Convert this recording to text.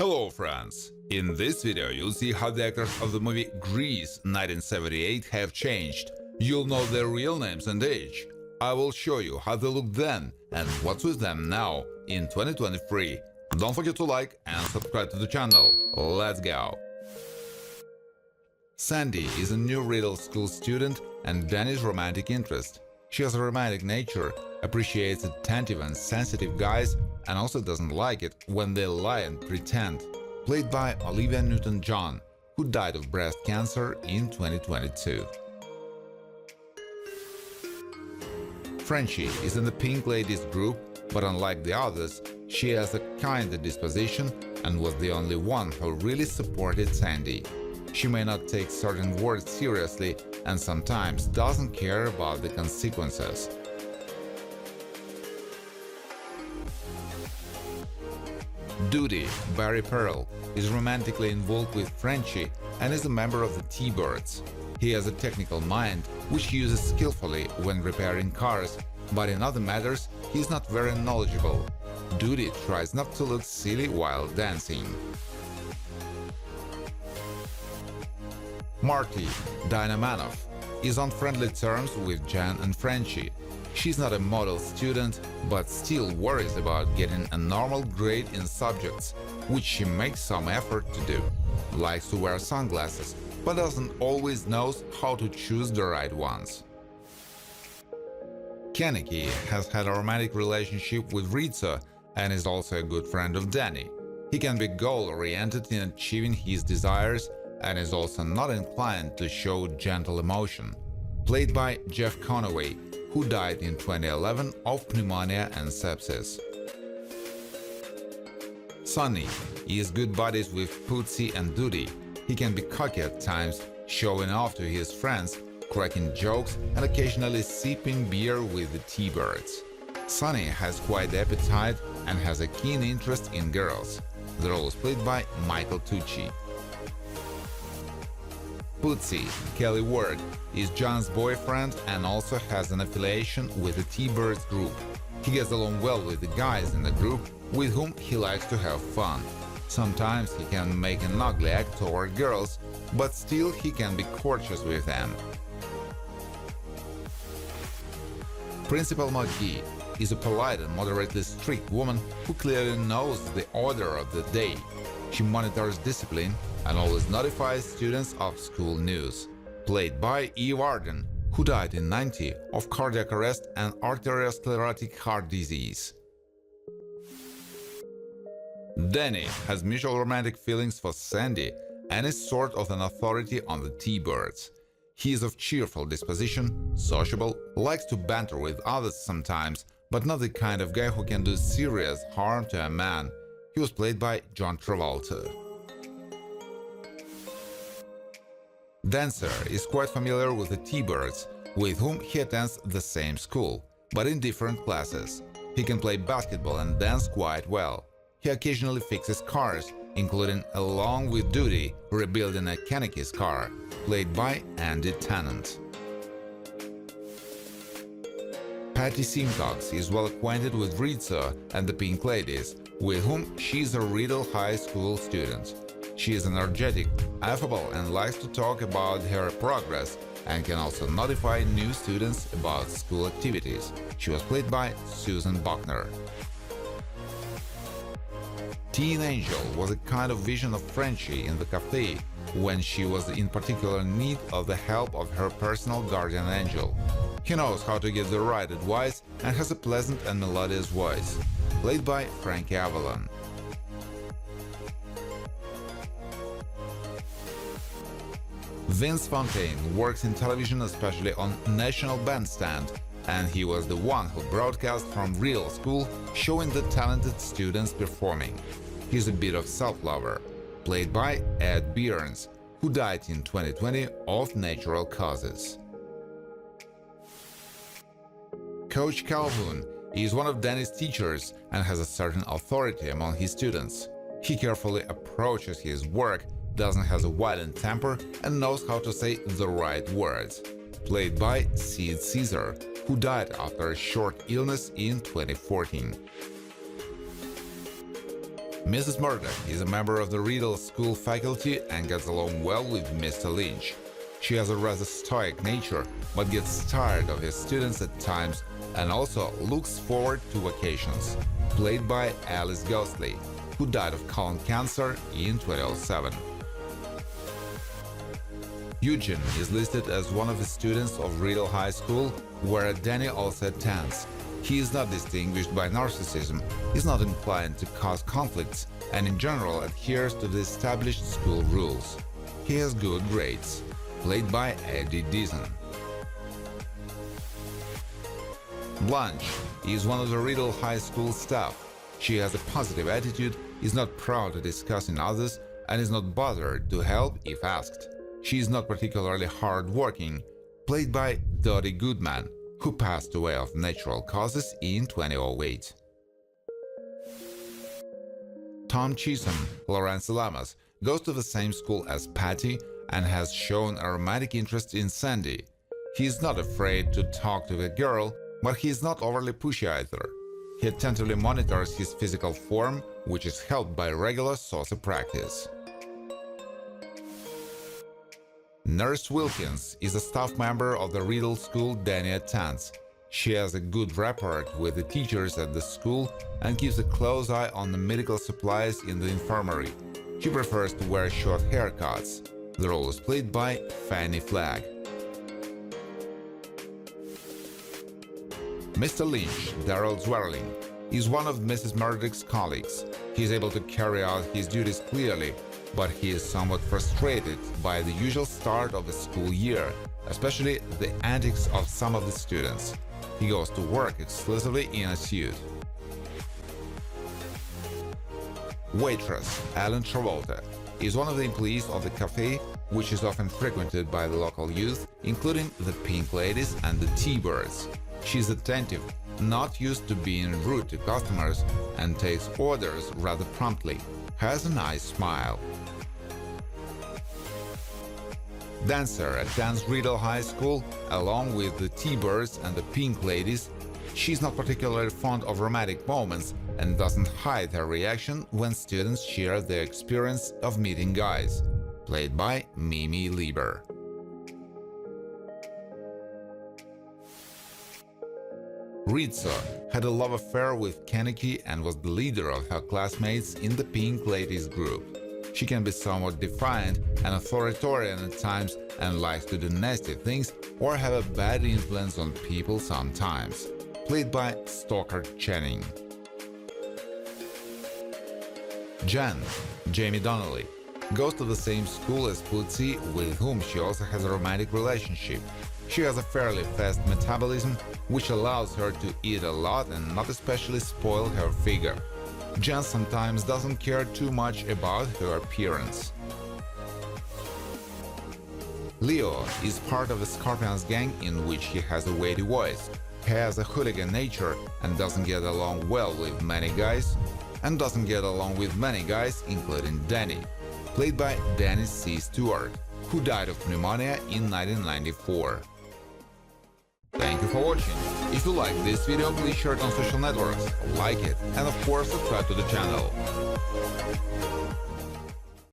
Hello friends! In this video you'll see how the actors of the movie Grease 1978 have changed. You'll know their real names and age. I will show you how they looked then and what's with them now in 2023. Don't forget to like and subscribe to the channel. Let's go! Sandy is a new Riddle School student and Danny's romantic interest. She has a romantic nature, appreciates attentive and sensitive guys, and also doesn't like it when they lie and pretend. Played by Olivia Newton-John, who died of breast cancer in 2022. Frenchie is in the Pink Ladies group, but unlike the others, she has a kinder disposition and was the only one who really supported Sandy. She may not take certain words seriously and sometimes doesn't care about the consequences. Duty, Barry Pearl, is romantically involved with Frenchie and is a member of the T-Birds. He has a technical mind, which he uses skillfully when repairing cars, but in other matters he's not very knowledgeable. Duty tries not to look silly while dancing. Marty Dynamanov is on friendly terms with Jan and Frenchie. She's not a model student, but still worries about getting a normal grade in subjects, which she makes some effort to do. Likes to wear sunglasses, but doesn't always knows how to choose the right ones. Kennedy has had a romantic relationship with Rizzo and is also a good friend of Danny. He can be goal-oriented in achieving his desires and is also not inclined to show gentle emotion. Played by Jeff Conaway, who died in 2011 of pneumonia and sepsis. Sonny is good buddies with Bootsy and Duty. He can be cocky at times, showing off to his friends, cracking jokes and occasionally sipping beer with the T-Birds. Sonny has quite the appetite and has a keen interest in girls. The role is played by Michael Tucci. Bootsy, Kelly Ward, is John's boyfriend and also has an affiliation with the T-Birds group. He gets along well with the guys in the group, with whom he likes to have fun. Sometimes he can make an ugly act toward girls, but still he can be courteous with them. Principal McGee is a polite and moderately strict woman who clearly knows the order of the day. She monitors discipline and always notifies students of school news. Played by Eve Arden, who died in 1990 of cardiac arrest and arteriosclerotic heart disease. Danny has mutual romantic feelings for Sandy and is sort of an authority on the T-Birds. He is of cheerful disposition, sociable, likes to banter with others sometimes, but not the kind of guy who can do serious harm to a man. He was played by John Travolta. Dancer is quite familiar with the T-Birds, with whom he attends the same school, but in different classes. He can play basketball and dance quite well. He occasionally fixes cars, including, along with Duty, rebuilding a Kennedy's car, played by Andy Tennant. Patti Simcox is well acquainted with Rizzo and the Pink Ladies, with whom she is a Riddle High School student. She is energetic, affable and likes to talk about her progress and can also notify new students about school activities. She was played by Susan Buckner. Teen Angel was a kind of vision of Frenchie in the cafe when she was in particular need of the help of her personal guardian angel. He knows how to give the right advice and has a pleasant and melodious voice. Played by Frankie Avalon. Vince Fontaine works in television, especially on National Bandstand, and he was the one who broadcast from Riddle School, showing the talented students performing. He's a bit of self-lover. Played by Ed Bearns, who died in 2020 of natural causes. Coach Calhoun is one of Danny's teachers and has a certain authority among his students. He carefully approaches his work, doesn't have a violent temper and knows how to say the right words. Played by Sid Caesar, who died after a short illness in 2014. Mrs. Murdoch is a member of the Riddle School faculty and gets along well with Mr. Lynch. She has a rather stoic nature, but gets tired of his students at times and also looks forward to vacations. Played by Alice Ghostley, who died of colon cancer in 2007. Eugene is listed as one of the students of Riddle High School, where Danny also attends. He is not distinguished by narcissism, is not inclined to cause conflicts, and in general adheres to the established school rules. He has good grades. Played by Eddie Deason. Blanche is one of the Riddle High School staff. She has a positive attitude, is not proud to discuss in others, and is not bothered to help if asked. She is not particularly hard-working. Played by Dottie Goodman, who passed away of natural causes in 2008. Tom Chisholm, Lorenzo Lamas, goes to the same school as Patti and has shown a romantic interest in Sandy. He is not afraid to talk to the girl, but he is not overly pushy either. He attentively monitors his physical form, which is helped by regular saucer practice. Nurse Wilkins is a staff member of the Riddle School Danny attends. She has a good rapport with the teachers at the school and keeps a close eye on the medical supplies in the infirmary. She prefers to wear short haircuts. The role is played by Fanny Flagg. Mr. Lynch, Darrell Zwerling, is one of Mrs. Murdoch's colleagues. He is able to carry out his duties clearly, but he is somewhat frustrated by the usual start of the school year, especially the antics of some of the students. He goes to work exclusively in a suit. Waitress Ellen Travolta is one of the employees of the cafe, which is often frequented by the local youth, including the Pink Ladies and the T-Birds. She is attentive, not used to being rude to customers, and takes orders rather promptly. Has a nice smile. Dancer attends Riddle High School along with the T-Birds and the Pink Ladies. She's not particularly fond of romantic moments and doesn't hide her reaction when students share their experience of meeting guys. Played by Mimi Lieber. Rizzo had a love affair with Kaneki and was the leader of her classmates in the Pink Ladies group. She can be somewhat defiant and authoritarian at times and likes to do nasty things or have a bad influence on people sometimes. Played by Stockard Channing. Jen, Jamie Donnelly, goes to the same school as Bootsy, with whom she also has a romantic relationship. She has a fairly fast metabolism, which allows her to eat a lot and not especially spoil her figure. Jen sometimes doesn't care too much about her appearance. Leo is part of the Scorpions gang, in which he has a weighty voice. He has a hooligan nature and doesn't get along well with many guys, including Danny, played by Dennis C. Stewart, who died of pneumonia in 1994. Thank you for watching. If you like this video, please share it on social networks, like it, and of course subscribe to the channel.